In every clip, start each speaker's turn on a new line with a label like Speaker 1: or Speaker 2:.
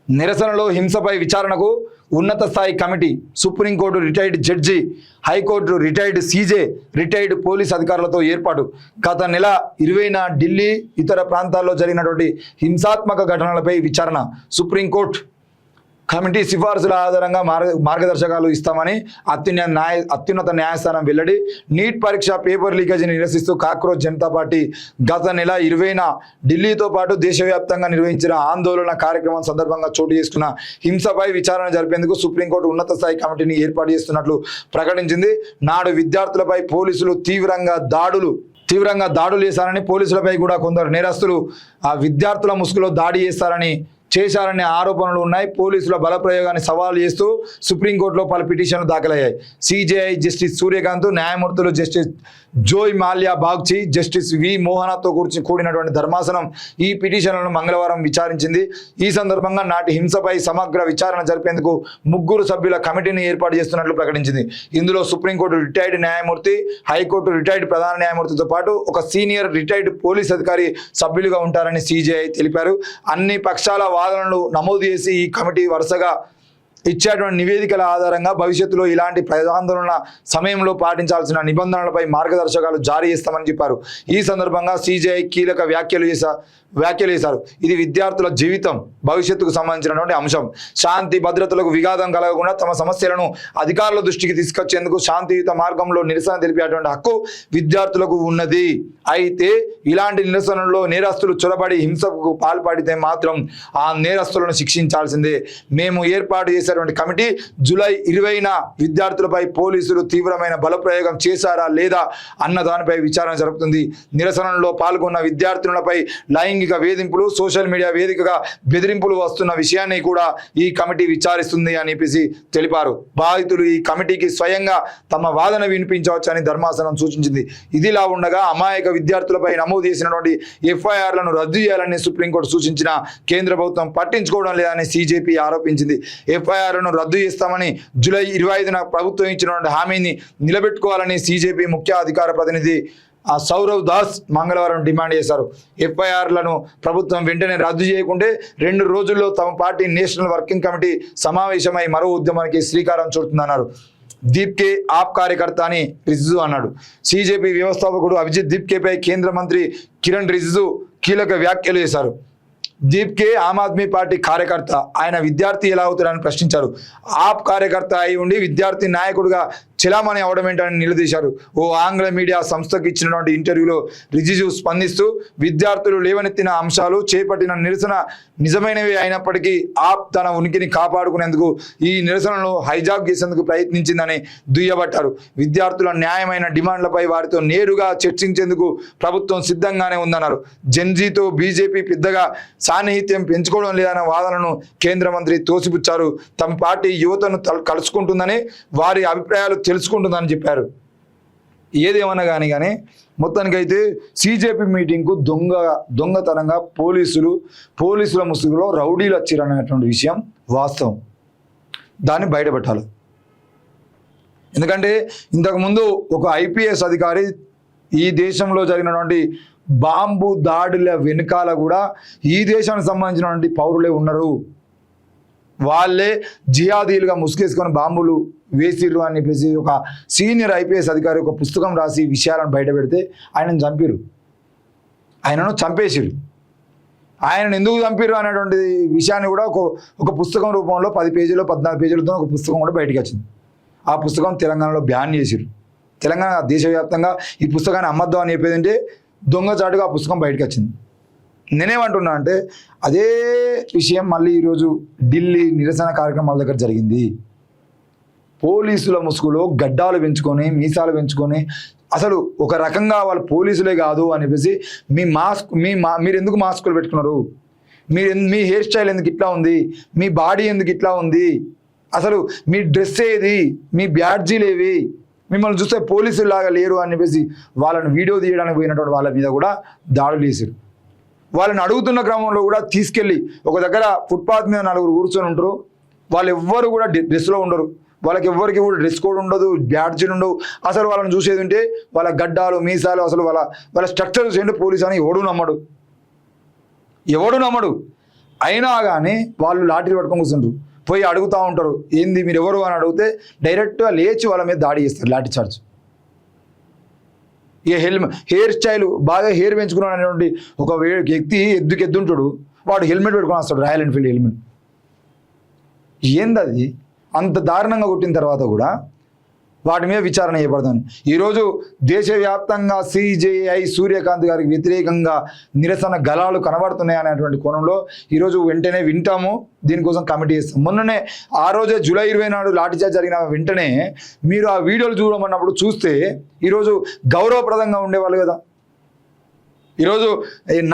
Speaker 1: నిరసనలో హింసపై విచారణకు ఉన్నత స్థాయి కమిటీ, supreme court retired judge, high court retired CJ, retired police అధికారులతో ఏర్పాటు. గత నెల 20న ఢిల్లీ ఇతర ప్రాంతాల్లో జరిగినటువంటి హింసాత్మక ఘటనలపై విచారణ. సుప్రీంకోర్టు కమిటీ సిఫార్సుల ఆధారంగా మార్గదర్శకాలు ఇస్తామని అత్యున్నత న్యాయస్థానం వెల్లడి. నీట్ పరీక్ష పేపర్ లీకేజీని నిరసిస్తూ కాక్రోచ్ జనతా పార్టీ గత నెల 20న ఢిల్లీతో పాటు దేశవ్యాప్తంగా నిర్వహించిన ఆందోళన కార్యక్రమం సందర్భంగా చోటు చేసుకున్న హింసపై విచారణ జరిపేందుకు సుప్రీంకోర్టు ఉన్నత స్థాయి కమిటీని ఏర్పాటు చేస్తున్నట్లు ప్రకటించింది. నాడు విద్యార్థులపై పోలీసులు తీవ్రంగా దాడులు చేశారని, పోలీసులపై కూడా కొందరు నేరస్తులు ఆ విద్యార్థుల ముసుగులో దాడి చేశారనే ఆరోపణలు ఉన్నాయి. పోలీసుల బలప్రయోగాన్ని సవాలు చేస్తూ సుప్రీంకోర్టులో పలు పిటిషన్లు దాఖలయ్యాయి. సిజేఐ జస్టిస్ సూర్యకాంత్, న్యాయమూర్తులు జస్టిస్ జోయ్ మాల్యా బాగ్చి, జస్టిస్ వి మోహనాతో కూడినటువంటి ధర్మాసనం ఈ పిటిషన్లను మంగళవారం విచారించింది. ఈ సందర్భంగా నాటి హింసపై సమగ్ర విచారణ జరిపేందుకు 3 సభ్యుల కమిటీని ఏర్పాటు చేస్తున్నట్లు ప్రకటించింది. ఇందులో సుప్రీంకోర్టు రిటైర్డ్ న్యాయమూర్తి, హైకోర్టు రిటైర్డ్ ప్రధాన న్యాయమూర్తితో పాటు ఒక సీనియర్ రిటైర్డ్ పోలీస్ అధికారి సభ్యులుగా ఉంటారని సిజేఐ తెలిపారు. అన్ని పక్షాల వాదనలు నమోదు చేసి ఈ కమిటీ వరుసగా ఇచ్చేటువంటి నివేదికల ఆధారంగా భవిష్యత్తులో ఇలాంటి ప్రజాందోళన సమయంలో పాటించాల్సిన నిబంధనలపై మార్గదర్శకాలు జారీ చేస్తామని చెప్పారు. ఈ సందర్భంగా సిజేఐ కీలక వ్యాఖ్యలు చేశారు. ఇది విద్యార్థుల జీవితం, భవిష్యత్తుకు సంబంధించినటువంటి అంశం. శాంతి భద్రతలకు విఘాతం కలగకుండా తమ సమస్యలను అధికారుల దృష్టికి తీసుకొచ్చేందుకు శాంతియుత మార్గంలో నిరసన తెలిపేటువంటి హక్కు విద్యార్థులకు ఉన్నది. అయితే ఇలాంటి నిరసనల్లో నేరస్తులు చొరబడి హింసకు పాల్పడితే మాత్రం ఆ నేరస్తులను శిక్షించాల్సిందే. మేము ఏర్పాటు చేసేటువంటి కమిటీ జూలై 20న విద్యార్థులపై పోలీసులు తీవ్రమైన బలప్రయోగం చేశారా లేదా అన్న దానిపై విచారణ జరుపుతుంది. నిరసనలో పాల్గొన్న విద్యార్థినులపై లైంగిక వేధింపులు, సోషల్ మీడియా వేదికగా బెదిరింపులు వస్తున్న విషయాన్ని కూడా ఈ కమిటీ విచారిస్తుంది అని తెలిపారు. బాధితులు ఈ కమిటీకి స్వయంగా తమ వాదన వినిపించవచ్చని ధర్మాసనం సూచించింది. ఇదిలా ఉండగా అమాయక విద్యార్థులపై నమోదు చేసినటువంటి ఎఫ్ఐఆర్లను రద్దు చేయాలని సుప్రీంకోర్టు సూచించిన కేంద్ర ప్రభుత్వం పట్టించుకోవడం లేదని సిజేపీ ఆరోపించింది. ఎఫ్ఐఆర్లను రద్దు చేస్తామని జూలై 25న ప్రభుత్వం ఇచ్చినటువంటి హామీని నిలబెట్టుకోవాలని సిజేపీ ముఖ్య అధికార ప్రతినిధి సౌరవ్ దాస్ మంగళవారం డిమాండ్ చేశారు. ఎఫ్ఐఆర్లను ప్రభుత్వం వెంటనే రద్దు చేయకుంటే 2 రోజుల్లో తమ పార్టీ నేషనల్ వర్కింగ్ కమిటీ సమావేశమై మరో ఉద్యమానికి శ్రీకారం చుడుతుందన్నారు. దీప్కే ఆప్ కార్యకర్త అని రిజిజు అన్నాడు. సిజేపీ వ్యవస్థాపకుడు అభిజిత్ దీప్కేపై కేంద్ర మంత్రి కిరణ్ రిజిజు కీలక వ్యాఖ్యలు చేశారు. దీప్కే ఆమ్ ఆద్మీ పార్టీ కార్యకర్త, ఆయన విద్యార్థి ఎలా అవుతారని ప్రశ్నించారు. ఆప్ కార్యకర్త అయి ఉండి విద్యార్థి నాయకుడిగా చెలామణి అవడం ఏంటని నిలదీశారు. ఓ ఆంగ్ల మీడియా సంస్థకు ఇచ్చినటువంటి ఇంటర్వ్యూలో రిజిజు స్పందిస్తూ విద్యార్థులు లేవనెత్తిన అంశాలు చేపట్టిన నిరసన నిజమైనవి అయినప్పటికీ ఆప్ తన ఉనికిని కాపాడుకునేందుకు ఈ నిరసనను హైజాక్ చేసేందుకు ప్రయత్నించిందని దుయ్యబట్టారు. విద్యార్థుల న్యాయమైన డిమాండ్లపై వారితో నేరుగా చర్చించేందుకు ప్రభుత్వం సిద్ధంగానే ఉందన్నారు. జెన్జీతో బీజేపీ పెద్దగా సాన్నిహిత్యం పెంచుకోవడం లేదన్న వాదనను కేంద్ర మంత్రి తోసిపుచ్చారు. తమ పార్టీ యువతను కలుసుకుంటుందని, వారి అభిప్రాయాలు తెలుసుకుంటుందని చెప్పారు. ఏదేమన్నా కానీ మొత్తానికైతే సిజేపీ మీటింగ్కు దొంగతనంగా పోలీసుల ముసుగులో రౌడీలు వచ్చారనేటువంటి విషయం వాస్తవం. దాన్ని బయటపెట్టాలి. ఎందుకంటే ఇంతకుముందు ఒక ఐపీఎస్ అధికారి ఈ దేశంలో జరిగినటువంటి బాంబు దాడుల వెనుకాల కూడా ఈ దేశానికి సంబంధించినటువంటి పౌరులే ఉన్నారు, వాళ్ళే జిహాదీలుగా ముసుగేసుకొని బాంబులు వేసిర్రు అని చెప్పేసి ఒక సీనియర్ ఐపీఎస్ అధికారి ఒక పుస్తకం రాసి విషయాలను బయట పెడితే ఆయనను చంపేసిరు. ఆయనను ఎందుకు చంపిర్రు అనేటువంటి విషయాన్ని కూడా ఒక పుస్తకం రూపంలో 10 పేజీలు 14 పేజీలతో ఒక పుస్తకం కూడా బయటకు వచ్చింది. ఆ పుస్తకం తెలంగాణలో బ్యాన్ చేసిరు. తెలంగాణ దేశవ్యాప్తంగా ఈ పుస్తకాన్ని అమ్మద్దాం అని చెప్పేదంటే దొంగచాటుగా ఆ పుస్తకం బయటకు వచ్చింది. నేనేమంటున్నా అంటే అదే విషయం మళ్ళీ ఈరోజు ఢిల్లీ నిరసన కార్యక్రమాల దగ్గర జరిగింది. పోలీసుల ముసుగులో గడ్డాలు పెంచుకొని మీసాలు పెంచుకొని అసలు ఒక రకంగా వాళ్ళు పోలీసులే కాదు అని చెప్పేసి మీరు ఎందుకు మాస్కులు పెట్టుకున్నారు, మీ హెయిర్ స్టైల్ ఎందుకు ఇట్లా ఉంది, మీ బాడీ ఎందుకు ఇట్లా ఉంది, అసలు మీ డ్రెస్ ఏది, మీ బ్యాడ్జీలు ఏవి, మిమ్మల్ని చూస్తే పోలీసులు లాగా లేరు అని చెప్పేసి వాళ్ళని వీడియో తీయడానికి పోయినటువంటి వాళ్ళ మీద కూడా దాడులు చేశారు. వాళ్ళని అడుగుతున్న క్రమంలో కూడా తీసుకెళ్ళి ఒక దగ్గర ఫుట్పాత్ మీద 4 కూర్చొని ఉంటారు. వాళ్ళు ఎవ్వరు కూడా డ్రెస్లో ఉండరు, వాళ్ళకి ఎవ్వరికి కూడా డ్రెస్ కోడ్ ఉండదు, బ్యాడ్జీలు ఉండవు. అసలు వాళ్ళని చూసేది ఉంటే వాళ్ళ గడ్డాలు మీసాలు అసలు వాళ్ళ స్ట్రక్చర్ చూసేయండి పోలీసు అని ఎవడు నమ్మడు. అయినా కానీ వాళ్ళు లాఠీలు పట్టుకొని కూర్చుంటారు. పోయి అడుగుతూ ఉంటారు, ఏంది మీరు ఎవరు అని అడిగితే డైరెక్ట్గా లేచి వాళ్ళ మీద దాడి చేస్తారు, లాఠీ చార్జ్. ఇక హెయిర్ స్టైల్ బాగా హెయిర్ పెంచుకున్నాడు అనేటువంటి ఒక వ్యక్తి ఎద్దుంటాడు, వాడు హెల్మెట్ పెట్టుకొని వస్తాడు, రాయల్ ఎన్ఫీల్డ్ హెల్మెట్. ఏంది అది? అంత దారుణంగా కొట్టిన తర్వాత కూడా వాటి మీద విచారణ చేయబడుతుంది. ఈరోజు దేశవ్యాప్తంగా సిజేఐ సూర్యకాంత్ గారికి వ్యతిరేకంగా నిరసన గళాలు కనబడుతున్నాయి అనేటువంటి కోణంలో ఈరోజు వెంటనే వింటాము, దీనికోసం కమిటీ చేస్తాం. మొన్ననే ఆ రోజే జూలై 20 నాడు లాఠీచార్జ్ జరిగిన వెంటనే మీరు ఆ వీడియోలు చూడమన్నప్పుడు చూస్తే ఈరోజు గౌరవప్రదంగా ఉండేవాళ్ళు కదా. ఈరోజు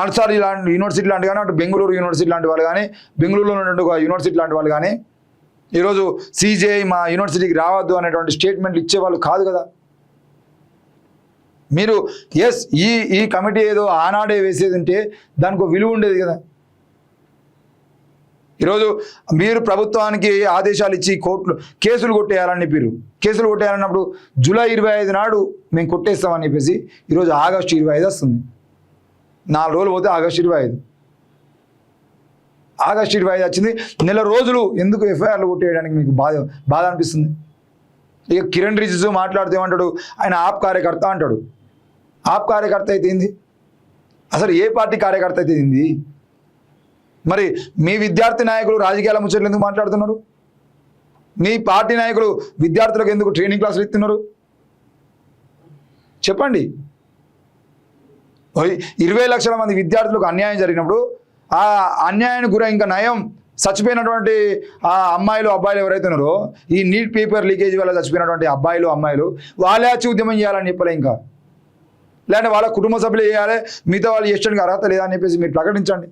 Speaker 1: నర్సరీ లాంటి యూనివర్సిటీ లాంటి కానీ, అటు బెంగళూరు యూనివర్సిటీ లాంటి వాళ్ళు కానీ, బెంగళూరులో ఉన్నటువంటి ఒక యూనివర్సిటీ లాంటి వాళ్ళు కానీ ఈరోజు సిజేఐ మా యూనివర్సిటీకి రావద్దు అనేటువంటి స్టేట్మెంట్లు ఇచ్చేవాళ్ళు కాదు కదా. మీరు ఎస్ ఈ కమిటీ ఏదో ఆనాడే వేసేది ఉంటే దానికి విలువ ఉండేది కదా. ఈరోజు మీరు ప్రభుత్వానికి ఆదేశాలు ఇచ్చి కోర్టులు కేసులు కొట్టేయాలని చెప్పారు. కేసులు కొట్టేయాలన్నప్పుడు జూలై 25 నాడు మేము కొట్టేస్తామని చెప్పేసి ఈరోజు ఆగస్టు 25 వస్తుంది. 4 రోజులు పోతే ఆగస్టు 25. ఆగస్టు 25 వచ్చింది, నెల రోజులు ఎందుకు ఎఫ్ఐఆర్లు కొట్టేయడానికి మీకు బాధ అనిపిస్తుంది? ఇక కిరణ్ రిజిజు మాట్లాడితే ఏమంటాడు, ఆయన ఆప్ కార్యకర్త అంటాడు. ఆప్ కార్యకర్త అయితే ఏంది? అసలు ఏ పార్టీ కార్యకర్త అయితే ఏంది? మరి మీ విద్యార్థి నాయకులు రాజకీయాల ముచ్చట్లు ఎందుకు మాట్లాడుతున్నారు? మీ పార్టీ నాయకులు విద్యార్థులకు ఎందుకు ట్రైనింగ్ క్లాసులు ఇస్తున్నారు? చెప్పండి. 20 లక్షల మంది విద్యార్థులకు అన్యాయం జరిగినప్పుడు ఆ అన్యాయానికి గురై ఇంకా నయం చచ్చిపోయినటువంటి ఆ అమ్మాయిలు అబ్బాయిలు ఎవరైతే ఉన్నారో, ఈ నీట్ పేపర్ లీకేజ్ వల్ల చచ్చిపోయినటువంటి అమ్మాయిలు వాళ్ళే వచ్చి ఉద్యమం చేయాలని చెప్పలే, ఇంకా లేదంటే వాళ్ళ కుటుంబ సభ్యులు చేయాలి, మిగతా వాళ్ళు చేయడానికి అర్హత లేదా అని చెప్పేసి మీరు ప్రకటించండి.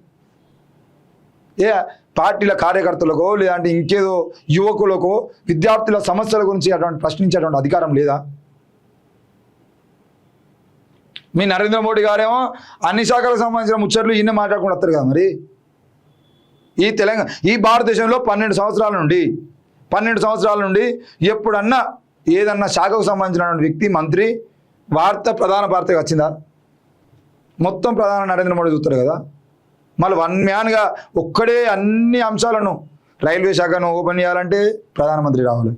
Speaker 1: పార్టీల కార్యకర్తలకో లేదంటే ఇంకేదో యువకులకో విద్యార్థుల సమస్యల గురించి అటువంటి ప్రశ్నించేటువంటి అధికారం లేదా? మీ నరేంద్ర మోడీ గారేమో అన్ని శాఖలకు సంబంధించిన ముచ్చట్లు ఈయన మాట్లాడుకుని వస్తారు కదా. మరి ఈ భారతదేశంలో 12 సంవత్సరాల నుండి ఎప్పుడన్నా ఏదన్నా శాఖకు సంబంధించినటువంటి వ్యక్తి మంత్రి ప్రధాన వార్తగా వచ్చిందా? మొత్తం ప్రధాన నరేంద్ర మోడీ చూస్తారు కదా. మళ్ళీ వన్ మ్యాన్గా ఒక్కడే అన్ని అంశాలను, రైల్వే శాఖను ఓపెన్ చేయాలంటే ప్రధానమంత్రి రావాలి,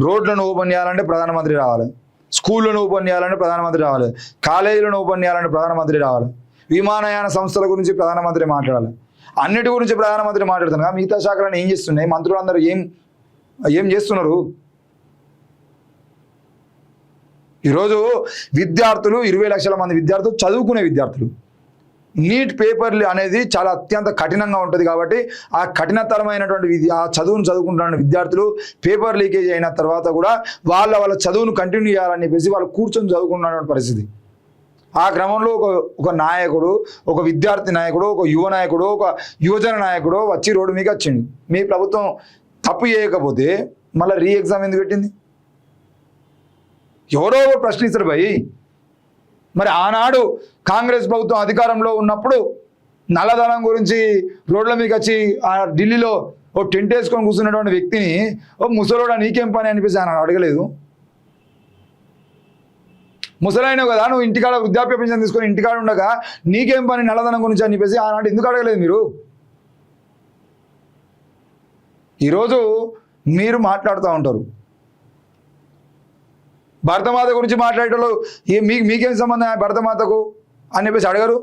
Speaker 1: రోడ్లను ఓపెన్ చేయాలంటే ప్రధానమంత్రి రావాలి, స్కూళ్ళను ఓపెన్ చేయాలంటే ప్రధానమంత్రి రావాలి, కాలేజీలను ఓపెన్ చేయాలంటే ప్రధానమంత్రి రావాలి, విమానయాన సంస్థల గురించి ప్రధానమంత్రి మాట్లాడాలి. అన్నిటి గురించి ప్రధానమంత్రి మాట్లాడుతున్నా మిగతా శాఖలను ఏం చేస్తున్నాయి? మంత్రులందరూ ఏం చేస్తున్నారు? ఈరోజు విద్యార్థులు 20 లక్షల మంది విద్యార్థులు, చదువుకునే విద్యార్థులు, నీట్ పేపర్లు అనేది చాలా అత్యంత కఠినంగా ఉంటుంది కాబట్టి ఆ కఠినతరమైనటువంటి ఆ చదువును చదువుకుంటున్న విద్యార్థులు పేపర్ లీకేజ్ అయిన తర్వాత కూడా వాళ్ళ చదువును కంటిన్యూ చేయాలని చెప్పేసి వాళ్ళు కూర్చొని చదువుకుంటున్నటువంటి పరిస్థితి. ఆ క్రమంలో ఒక నాయకుడు, ఒక విద్యార్థి నాయకుడు, ఒక యువ నాయకుడు, ఒక యువజన నాయకుడు వచ్చి రోడ్డు మీకు వచ్చిండు. మీ ప్రభుత్వం తప్పు చేయకపోతే మళ్ళీ రీ ఎగ్జామ్ ఎందుకు పెట్టింది? ఎవరో ప్రశ్నిస్తారు భయ్. మరి ఆనాడు కాంగ్రెస్ ప్రభుత్వం అధికారంలో ఉన్నప్పుడు నల్లధనం గురించి రోడ్ల మీకు వచ్చి ఆ ఢిల్లీలో ఓ టెంట్ వేసుకొని కూర్చున్నటువంటి వ్యక్తిని ఓ ముసలోడా నీకేం పని అనిపిస్తే ఆయన అడగలేదు. ముసలైనవు కదా, నువ్వు ఇంటికాడ వృద్ధాప్య పెన్షన్ తీసుకొని ఇంటికాడ ఉండగా నీకేం పని నల్లధనం గురించి అని చెప్పేసి ఆనాడు ఎందుకు అడగలేదు మీరు? ఈరోజు మీరు మాట్లాడుతూ ఉంటారు, భరతమాత గురించి మాట్లాడేటోళ్ళు మీకేం సంబంధం భరతమాతకు అని చెప్పేసి అడగరు.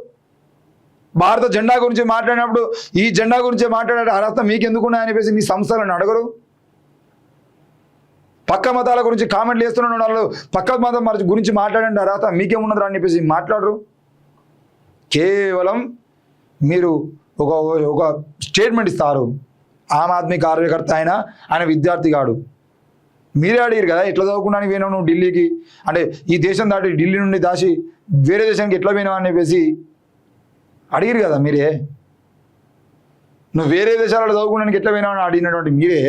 Speaker 1: భారత జెండా గురించి మాట్లాడినప్పుడు ఈ జెండా గురించి మాట్లాడే అర్హత మీకెందుకున్నాయని చెప్పేసి మీ సంస్థలను అడగరు. పక్క మతాల గురించి కామెంట్లు చేస్తున్న వాళ్ళు పక్క మతం గురించి మాట్లాడే అర్హత మీకేమున్నది అని చెప్పేసి మాట్లాడరు. కేవలం మీరు ఒక స్టేట్మెంట్ ఇస్తారు. ఆమ్ ఆద్మీ కార్యకర్త ఆయన విద్యార్థి కాడు. మీరే అడిగారు కదా ఎట్లా చదువుకున్నాను పోయినావు నువ్వు ఢిల్లీకి, అంటే ఈ దేశం దాటి ఢిల్లీ నుండి దాచి వేరే దేశానికి ఎట్లా పోయినావు అని చెప్పేసి అడిగారు కదా మీరే. నువ్వు వేరే దేశాలలో చదువుకున్నానికి ఎట్లా పోయినావు అని అడిగినటువంటి మీరే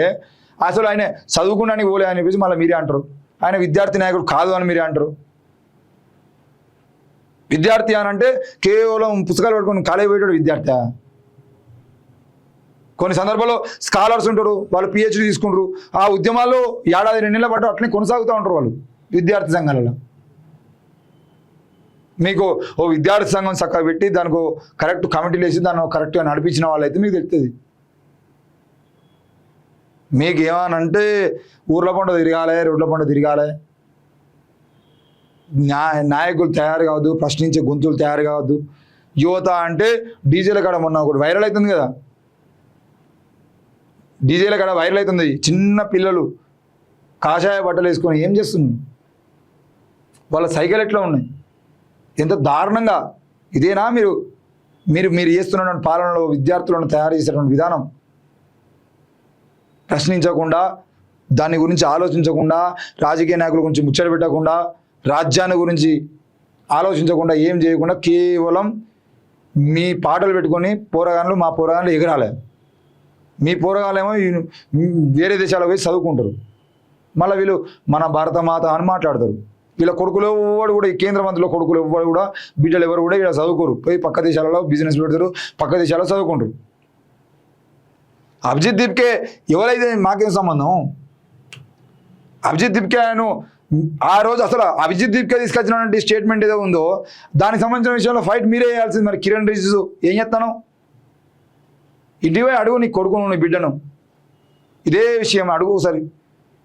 Speaker 1: అసలు ఆయన చదువుకున్నానికి పోలే అని చెప్పేసి మళ్ళీ మీరే అంటారు. ఆయన విద్యార్థి నాయకుడు కాదు అని మీరే అంటారు. విద్యార్థి అని అంటే కేవలం పుస్తకాలు పట్టుకొని కాలేజీ పోయేటోడు విద్యార్థి. కొన్ని సందర్భాల్లో స్కాలర్స్ ఉంటారు, వాళ్ళు పిహెచ్డీ తీసుకుంటారు. ఆ ఉద్యమాల్లో 1-2 నెలల పాటు అట్లనే కొనసాగుతూ ఉంటారు వాళ్ళు విద్యార్థి సంఘాలలో. మీకు ఓ విద్యార్థి సంఘం చక్కగా పెట్టి దానికి కరెక్ట్ కమిటీలు వేసి దాన్ని కరెక్ట్గా నడిపించిన వాళ్ళైతే మీకు తెలుస్తుంది. మీకు ఏమనంటే ఊర్ల పంట తిరగాలి, రోడ్ల పంట తిరగాలి, నాయకులు తయారు కావద్దు, ప్రశ్నించే గొంతులు తయారు కావద్దు. యువత అంటే డీజేల కాడ మొన్న ఒకటి వైరల్ అవుతుంది కదా, డీజేల కాడ వైరల్ అవుతుంది. చిన్న పిల్లలు కాషాయ బట్టలు వేసుకొని ఏం చేస్తున్నారు, వాళ్ళ సైకిల్ ఎట్లా ఉన్నాయి, ఎంత దారుణంగా. ఇదేనా మీరు మీరు మీరు చేస్తున్నటువంటి పాలనలో విద్యార్థులను తయారు చేసేటువంటి విధానం? ప్రశ్నించకుండా, దాని గురించి ఆలోచించకుండా, రాజకీయ నాయకుల గురించి ముచ్చట పెట్టకుండా, రాజ్యాన్ని గురించి ఆలోచించకుండా, ఏం చేయకుండా కేవలం మీ పాటలు పెట్టుకొని పోరగాన్లు మా పోరగాన్లు ఎగరాలి. మీ పోరగాళ్ళేమో వేరే దేశాలకు పోయి చదువుకుంటారు. మళ్ళీ వీళ్ళు మన భారత మాత అని మాట్లాడతారు. వీళ్ళ కొడుకులు ఎవరు కూడా, ఈ కేంద్ర మంత్రుల కొడుకులు ఎవరు కూడా, బిడ్డలు ఎవరు కూడా ఇలా చదువుకోరు, పోయి పక్క దేశాలలో బిజినెస్ పెడతారు, పక్క దేశాలలో చదువుకుంటారు. అభిజిత్ దీప్కే ఎవరైతే మాకేం సంబంధం? అభిజిత్ దీప్కే ఆయన ఆ రోజు అసలు అభిజిత్ దీప్కే తీసుకొచ్చినటువంటి స్టేట్మెంట్ ఏదో ఉందో దానికి సంబంధించిన విషయంలో ఫైట్ మీరే వేయాల్సింది. మరి కిరణ్ రిజిజు ఏం చేస్తాను? ఇంటికి పోయి అడుగు నీ కొడుకును, నీ బిడ్డను, ఇదే విషయం అడుగు ఒకసారి.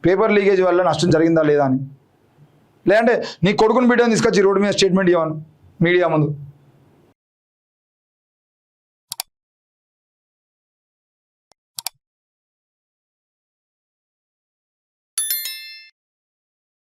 Speaker 1: పేపర్ లీకేజ్ వల్ల నష్టం జరిగిందా లేదా అని. లేదంటే నీ కొడుకుని బిడ్డను తీసుకొచ్చి రోడ్డు మీద స్టేట్మెంట్ ఇవ్వను మీడియా ముందు.